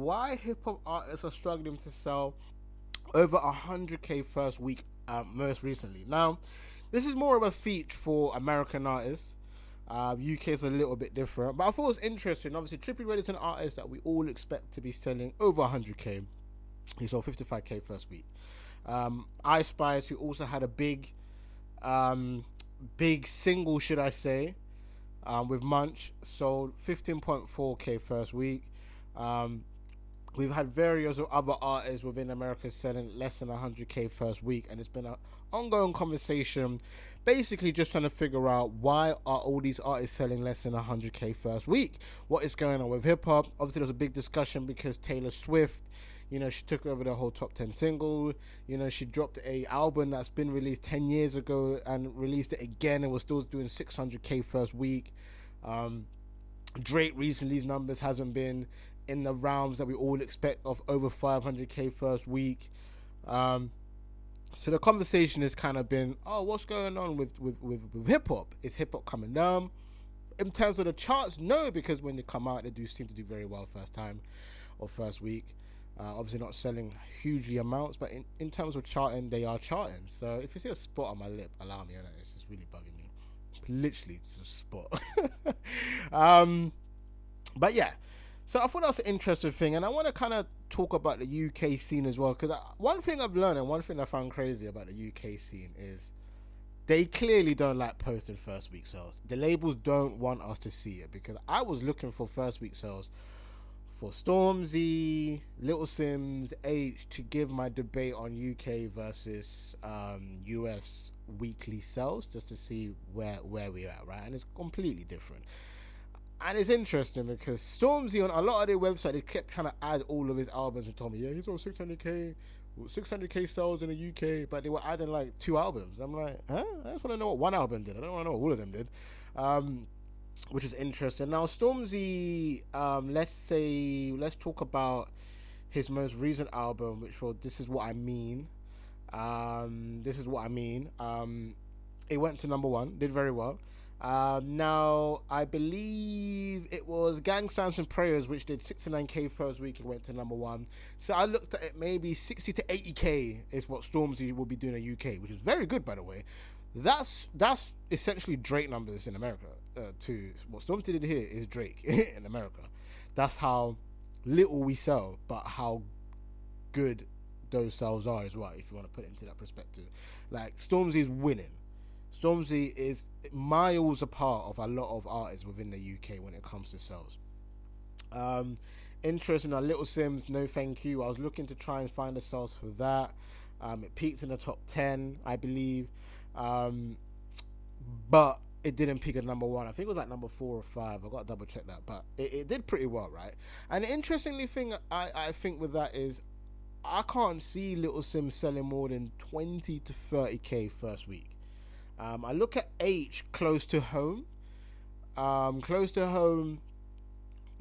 why hip hop artists are struggling to sell over 100k first week most recently. Now, this is more of a feat for American artists. UK is a little bit different, but I thought it was interesting. Obviously, Trippie Redd is an artist that we all expect to be selling over 100k. He sold 55k first week. Ice Spice, who also had a big single, should I say, with Munch, sold 15.4k first week. We've had various other artists within America selling less than 100k first week, and it's been an ongoing conversation, basically just trying to figure out why are all these artists selling less than 100k first week? What is going on with hip hop? Obviously, there was a big discussion because Taylor Swift, she took over the whole top 10 single. She dropped a album that's been released 10 years ago and released it again and was still doing 600k first week. Drake recently, his numbers hasn't been in the realms that we all expect of over 500k first week. So the conversation has kind of been, what's going on with hip hop? Is hip hop coming down? In terms of the charts, no, because when they come out, they do seem to do very well first time or first week. Obviously not selling hugely amounts, but in terms of charting, they are charting. So if you see a spot on my lip, allow me, it's just really bugging me. Literally just a spot. But yeah, so I thought that was an interesting thing, and I want to kind of talk about the UK scene as well, because one thing I've learned and one thing I found crazy about the UK scene is they clearly don't like posting first week sales. The labels don't want us to see it, because I was looking for first week sales for Stormzy, Little Sims, H to give my debate on UK versus US weekly sales, just to see where we're at, right? And it's completely different. And it's interesting because Stormzy, on a lot of their website, they kept trying to add all of his albums and told me, yeah, he's on 600k sales in the UK, but they were adding like 2 albums. I'm like, huh? I just want to know what one album did. I don't want to know what all of them did. Which is interesting. Now, Stormzy, let's talk about his most recent album, which was This Is What I Mean. It went to number 1, did very well. Now, I believe it was Gang Signs and Prayers, which did 69k first week. It went to number 1. So I looked at it, maybe 60 to 80k is what Stormzy will be doing in UK, which is very good, by the way. That's essentially Drake numbers in America. Too. What Stormzy did here is Drake in America. That's how little we sell, but how good those sales are as well, if you want to put it into that perspective. Like, Stormzy is winning. Stormzy is miles apart of a lot of artists within the UK when it comes to sales. Interesting, Little Sims, No Thank You. I was looking to try and find the sales for that. It peaked in the top 10, I believe. But it didn't peak at number 1. I think it was like number 4 or 5. I got to double check that. But it did pretty well, right? And the interestingly thing I think with that is I can't see Little Sims selling more than 20 to 30k first week. I look at H, Close to Home. Close to Home,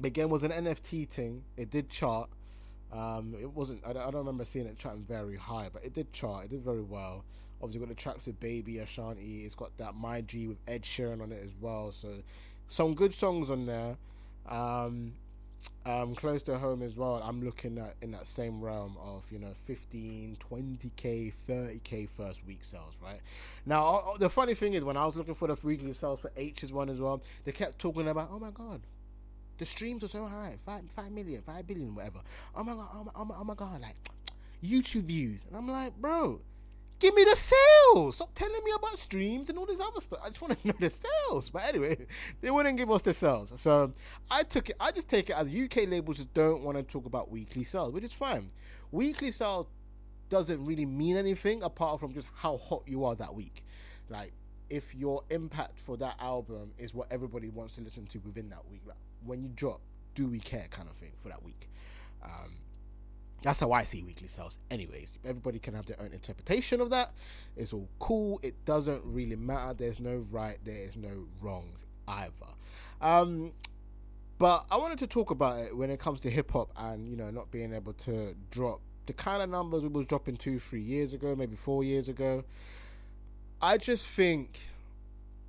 again, was an NFT thing. It did chart. It wasn't, I don't remember seeing it charting very high, but it did chart. It did very well. Obviously got the tracks with Baby, Ashanti. It's got that My G with Ed Sheeran on it as well. So some good songs on there. Close to Home as well. I'm looking at in that same realm of 15, 20k, 30k first week sales, right? Now the funny thing is, when I was looking for the weekly sales for H's one as well, they kept talking about, oh my god, the streams are so high, 5 million, 5 billion, whatever. Oh my god, oh my god, like YouTube views. And I'm like, bro, give me the sales. Stop telling me about streams and all this other stuff. I just want to know the sales. But anyway, they wouldn't give us the sales. So I just take it as UK labels just don't want to talk about weekly sales, which is fine. Weekly sales doesn't really mean anything apart from just how hot you are that week. Like, if your impact for that album is what everybody wants to listen to within that week, like when you drop, do we care kind of thing for that week. That's how I see weekly sales. Anyways, everybody can have their own interpretation of that. It's all cool. It doesn't really matter. There's no right. There is no wrongs either. But I wanted to talk about it when it comes to hip hop and not being able to drop the kind of numbers we was dropping 2-3 years ago, maybe 4 years ago. I just think,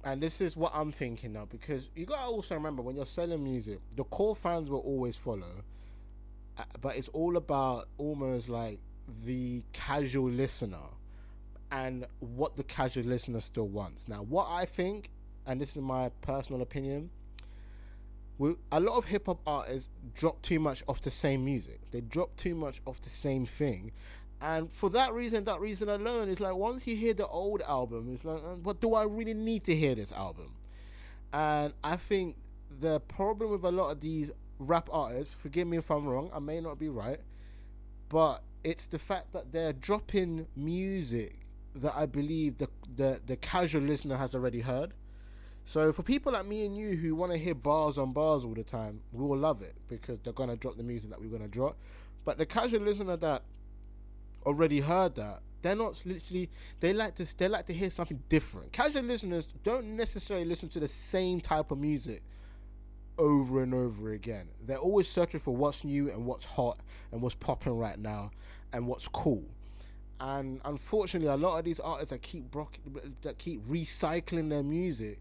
and this is what I'm thinking now, because you gotta also remember when you're selling music, the core fans will always follow. but it's all about almost like the casual listener and what the casual listener still wants. Now, what I think, and this is my personal opinion, a lot of hip hop artists drop too much off the same music. They drop too much off the same thing. And for that reason alone, it's like once you hear the old album, it's like, what do I really need to hear this album? And I think the problem with a lot of these rap artists, forgive me if I'm wrong, I may not be right, but it's the fact that they're dropping music that I believe the casual listener has already heard. So for people like me and you who want to hear bars on bars all the time, we will love it because they're going to drop the music that we're going to drop. But the casual listener that already heard that, they're not literally, they like to hear something different. Casual listeners don't necessarily listen to the same type of music over and over again. They're always searching for what's new and what's hot and what's popping right now and what's cool. And unfortunately, a lot of these artists that keep recycling their music,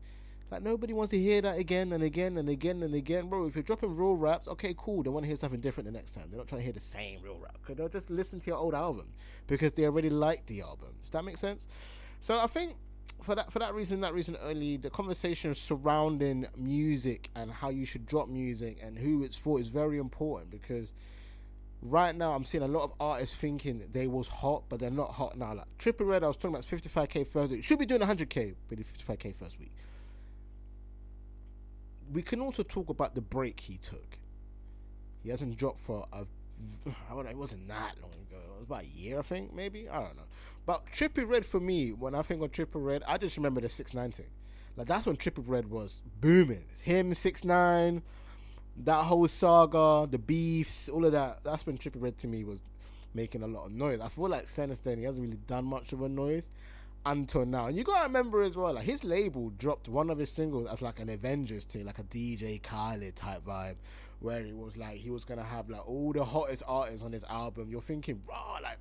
like nobody wants to hear that again and again and again and again. Bro, if you're dropping real raps, okay, cool. They want to hear something different the next time. They're not trying to hear the same real rap because they'll just listen to your old album because they already like the album. Does that make sense? So I think for that reason only, the conversation surrounding music and how you should drop music and who it's for is very important because right now I'm seeing a lot of artists thinking they was hot, but they're not hot now. Like Trippie Redd, I was talking about 55k first week. Should be doing 100k, but 55k first week. We can also talk about the break he took. He hasn't dropped for I don't know, it wasn't that long ago. It was about a year, I think, maybe. I don't know. But Trippie Redd, for me, when I think of Trippie Redd, I just remember the 6ix9ine thing. Like, that's when Trippie Redd was booming. Him, 6ix9ine, that whole saga, the beefs, all of that. That's when Trippie Redd, to me, was making a lot of noise. I feel like since then, he hasn't really done much of a noise until now. And you gotta remember as well, like his label dropped one of his singles as like an Avengers thing, like a DJ Khaled type vibe, where it was like he was gonna have like all the hottest artists on his album. You're thinking, bro, like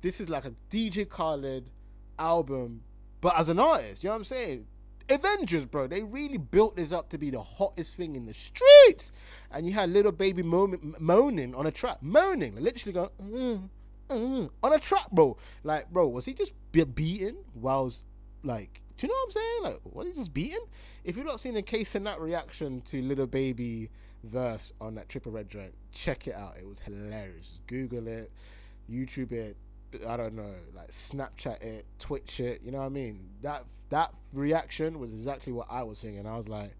this is like a DJ Khaled album, but as an artist, you know what I'm saying? Avengers, bro, they really built this up to be the hottest thing in the streets. And you had Little Baby moaning on a track, like, literally going on a track, bro. Like, bro, was he just beaten whilst, like, do you know what I'm saying? Like, was he just beaten? If you've not seen the Case and that reaction to Little Baby verse on that Trippie Redd joint, check it out. It was hilarious. Just Google it, YouTube it, I don't know, like Snapchat it, Twitch it, you know what I mean? That reaction was exactly what I was saying, and I was like,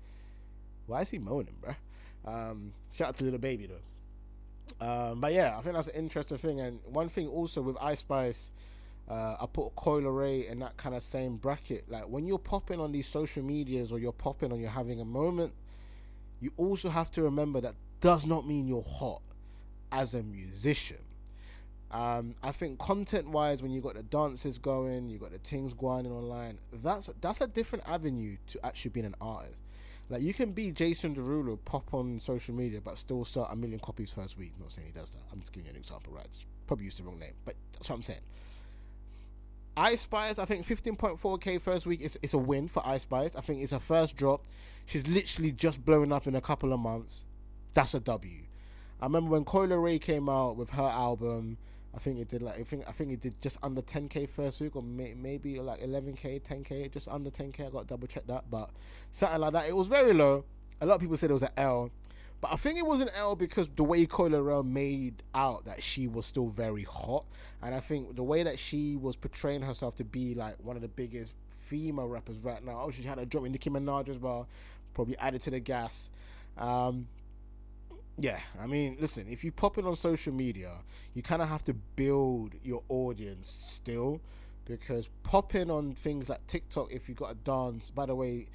why is he moaning, bro? Shout out to Little Baby though. But yeah, I think that's an interesting thing. And one thing also with Ice Spice, I put Coil Ray in that kind of same bracket. Like when you're popping on these social medias or you're popping or you're having a moment, you also have to remember that does not mean you're hot as a musician. I think content wise, when you got the dances going, you got the things going online, that's a different avenue to actually being an artist. Like, you can be Jason Derulo, pop on social media, but still sell 1 million copies first week. I'm not saying he does that. I'm just giving you an example, right? Just probably used the wrong name, but that's what I'm saying. Ice Spice, I think 15.4k first week is a win for Ice Spice. I think it's her first drop. She's literally just blowing up in a couple of months. That's a W. I remember when Coil Ray came out with her album, I think it did it did just under 10k first week, or maybe like 11k, 10k, just under 10k. I got to double check that, but something like that. It was very low. A lot of people said it was an L, but I think it was an L because the way Coil Ray made out that she was still very hot, and I think the way that she was portraying herself to be like one of the biggest female rappers right now. Oh, she had a drop with Nicki Minaj as well, probably added to the gas. Yeah, I mean, listen, if you pop it on social media, you kind of have to build your audience still, because popping on things like TikTok, if you got a dance, by the way,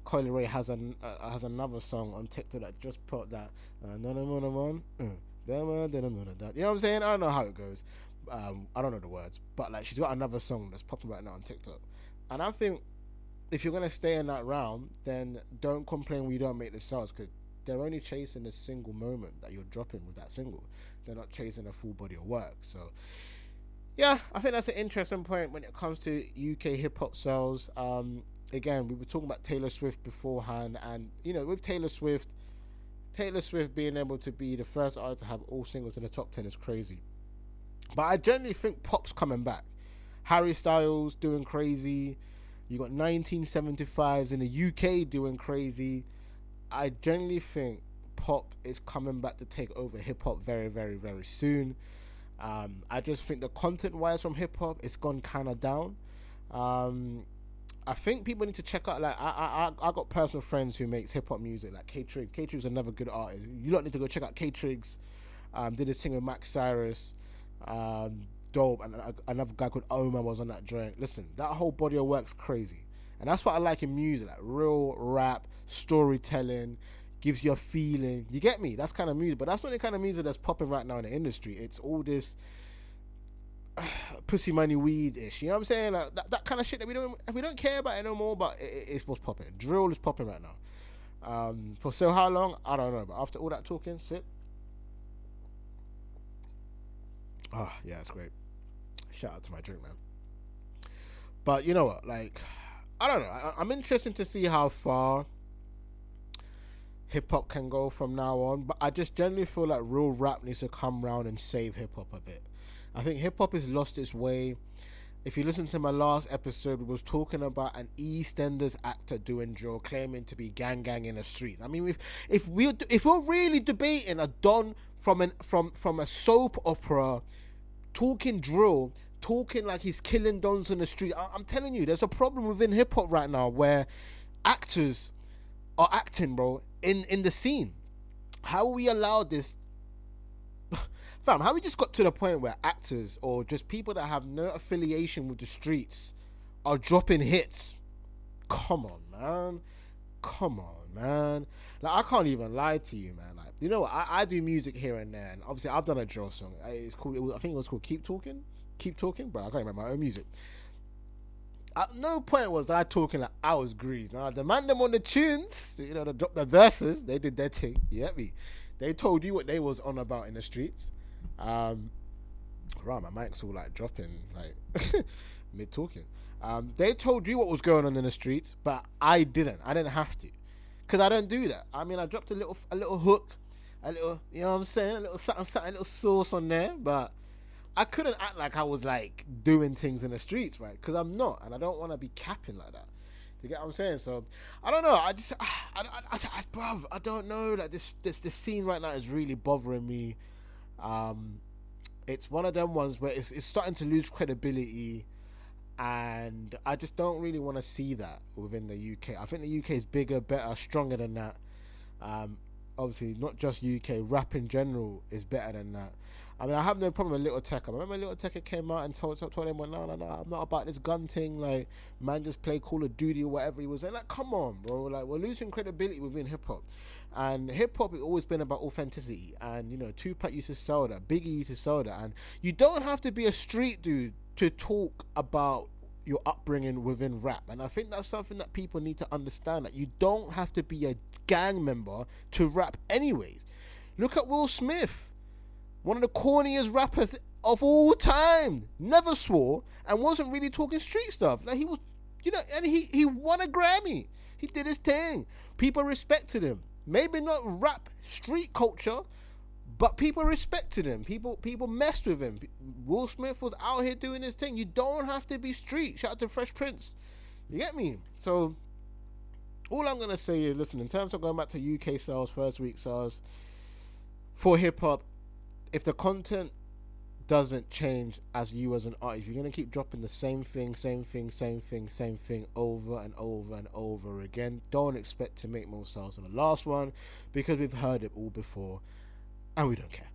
Coil Ray has another song on TikTok that just put that, you know what I'm saying? I don't know how it goes. I don't know the words, but like she's got another song that's popping right now on TikTok. And I think if you're going to stay in that realm, then don't complain when you don't make the sales, because they're only chasing a single moment that you're dropping with that single. They're not chasing a full body of work. So, yeah, I think that's an interesting point when it comes to UK hip-hop sales. Again, we were talking about Taylor Swift beforehand. And, you know, with Taylor Swift, Taylor Swift being able to be the first artist to have all singles in the top 10 is crazy. But I generally think pop's coming back. Harry Styles doing crazy. You got 1975s in the UK doing crazy. I generally think pop is coming back to take over hip hop very, very, very soon. I just think the content wise from hip hop, it's gone kind of down. I think people need to check out, like, I got personal friends who makes hip hop music, like K-Triggs. K-Triggs is another good artist. You lot need to go check out K-Triggs. Did this thing with Max Cyrus. Dope. And another guy called Omar was on that joint. Listen, that whole body of work's crazy. And that's what I like in music, like real rap, storytelling, gives you a feeling. You get me? That's kind of music. But that's not the kind of music that's popping right now in the industry. It's all this pussy money weed-ish. You know what I'm saying? Like, that kind of shit that we don't care about it no more, but it's what's popping. Drill is popping right now. For so how long? I don't know. But after all that talking, shit. Oh, yeah, it's great. Shout out to my drink, man. But you know what? Like, I don't know. I'm interested to see how far hip-hop can go from now on. But I just generally feel like real rap needs to come round and save hip-hop a bit. I think hip-hop has lost its way. If you listen to my last episode, we was talking about an EastEnders actor doing drill, claiming to be gang in the streets. I mean, if we're really debating a Don from a soap opera talking drill, talking like he's killing dons in the street, I'm telling you, there's a problem within hip-hop right now where actors are acting, bro, in the scene. How we allowed this? Fam, how we just got to the point where actors or just people that have no affiliation with the streets are dropping hits? Come on, man. Like, I can't even lie to you, man. Like, you know what? I do music here and there, and obviously I've done a drill song. It's called. I think it was called Keep Talking, bro. I can't remember my own music. At no point was I talking like I was greased. Now the man them on the tunes, you know, they dropped the verses. They did their thing. You get me? They told you what they was on about in the streets. Right, my mic's all like dropping, like mid talking. They told you what was going on in the streets, but I didn't have to, because I don't do that. I mean, I dropped a little hook, a little, you know what I'm saying, a little something, a little sauce on there, but I couldn't act like I was like doing things in the streets, right? Because I'm not, and I don't want to be capping like that. You get what I'm saying? So I don't know. Bruv, I don't know. Like this scene right now is really bothering me. It's one of them ones where it's starting to lose credibility, and I just don't really want to see that within the UK. I think the UK is bigger, better, stronger than that. Obviously, not just UK, rap in general is better than that. I mean, I have no problem with Little Tecca. I remember Little Tecca came out and told him, no, I'm not about this gun thing. Like, man, just play Call of Duty or whatever he was saying. Like, come on, bro. Like, we're losing credibility within hip-hop. And hip-hop has always been about authenticity. And, you know, Tupac used to sell that. Biggie used to sell that. And you don't have to be a street dude to talk about your upbringing within rap. And I think that's something that people need to understand. That you don't have to be a gang member to rap anyways. Look at Will Smith. One of the corniest rappers of all time. Never swore and wasn't really talking street stuff. Like, he was, you know, and he won a Grammy. He did his thing. People respected him. Maybe not rap street culture, but people respected him. People messed with him. Will Smith was out here doing his thing. You don't have to be street. Shout out to Fresh Prince. You get me? So all I'm going to say is, listen, in terms of going back to UK sales, first week sales, for hip-hop, if the content doesn't change as you as an artist, you're going to keep dropping the same thing over and over and over again. Don't expect to make more sales than the last one, because we've heard it all before and we don't care.